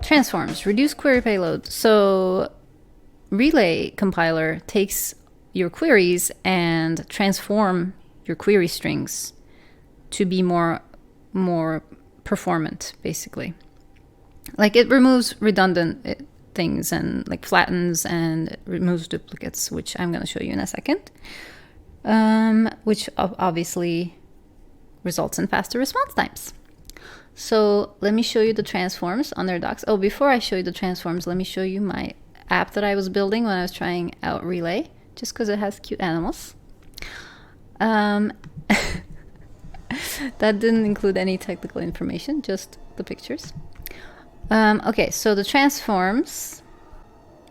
Transforms, reduce query payload. So Relay compiler takes your queries and transform your query strings to be more performant, basically. Like it removes redundant things and like flattens and removes duplicates, which I'm going to show you in a second, which obviously results in faster response times. So let me show you the transforms on their docs. Oh, before I show you the transforms, let me show you my app that I was building when I was trying out Relay, just because it has cute animals. That didn't include any technical information, just the pictures. Okay, so the transforms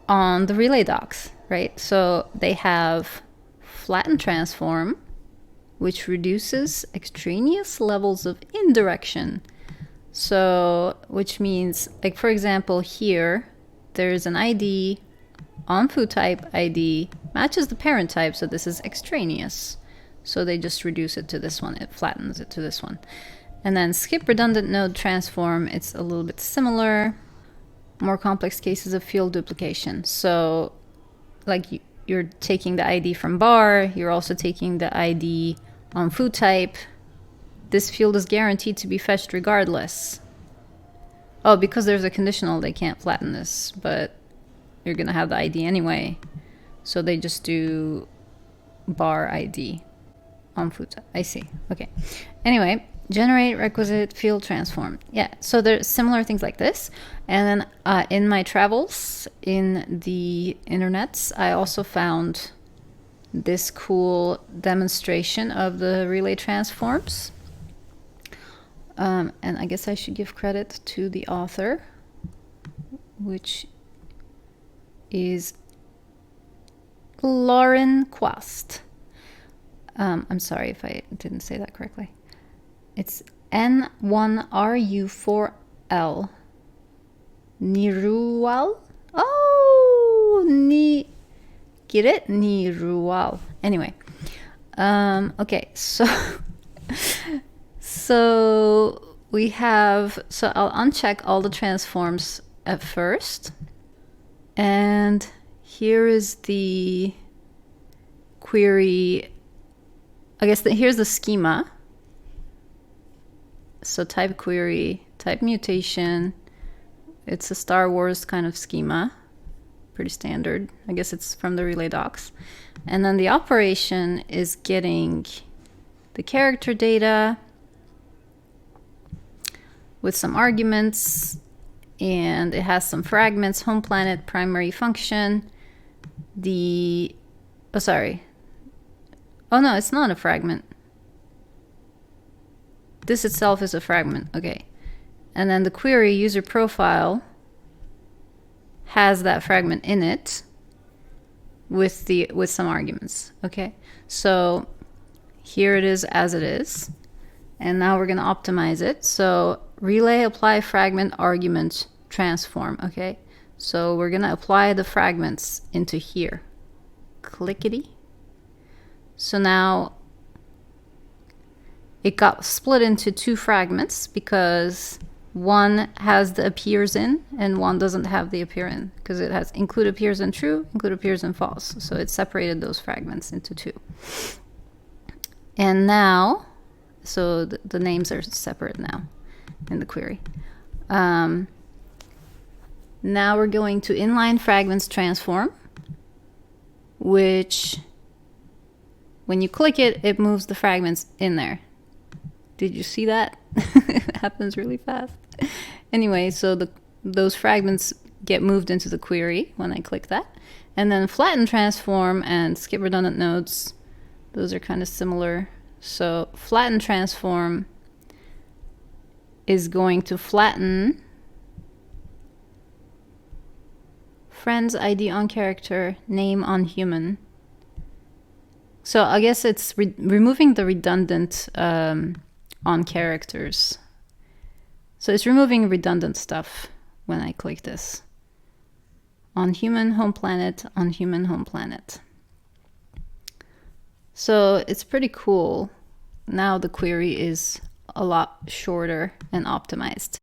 on the Relay docs, right? So they have flatten transform, which reduces extraneous levels of indirection. So, which means, like for example, here, there's an ID on food type ID, matches the parent type, so this is extraneous. So they just reduce it to this one, it flattens it to this one. And then skip redundant node transform, it's a little bit similar, more complex cases of field duplication. So like you're taking the ID from bar, you're also taking the ID on food type. This field is guaranteed to be fetched regardless. Oh, because there's a conditional, they can't flatten this, but you're gonna have the ID anyway. So they just do bar ID on food type. I see, okay. Anyway, generate requisite field transform. Yeah, so there's similar things like this. And then in my travels in the internets, I also found this cool demonstration of the Relay transforms. And I guess I should give credit to the author, which is Lauren Quast. I'm sorry if I didn't say that correctly. It's N1RU4L. Nirual? Oh, get it? Nirual. Anyway. Okay, so so we have, so I'll uncheck all the transforms at first. And here is the query. I guess here's the schema. So type query, type mutation. It's a Star Wars kind of schema. Pretty standard. I guess it's from the Relay docs. And then the operation is getting the character data with some arguments, and it has some fragments, home planet, primary function, oh no, it's not a fragment. This itself is a fragment, okay. And then the query user profile has that fragment in it with some arguments, okay. So here it is as it is. And now we're going to optimize it. So Relay apply fragment argument transform, okay? So we're going to apply the fragments into here. Clickety. So now it got split into two fragments because one has the appears in and one doesn't have the appear in, because it has include appears in true, include appears in false. So it separated those fragments into two. And now, so the names are separate now in the query. Now we're going to inline fragments transform, which when you click it, it moves the fragments in there. Did you see that? It happens really fast. Anyway, so those fragments get moved into the query when I click that. And then flatten transform and skip redundant nodes, those are kind of similar. So flatten transform is going to flatten friends ID on character, name on human. So I guess it's removing the redundant on characters. So it's removing redundant stuff when I click this. On human, home planet, on human, home planet. So it's pretty cool. Now the query is a lot shorter and optimized.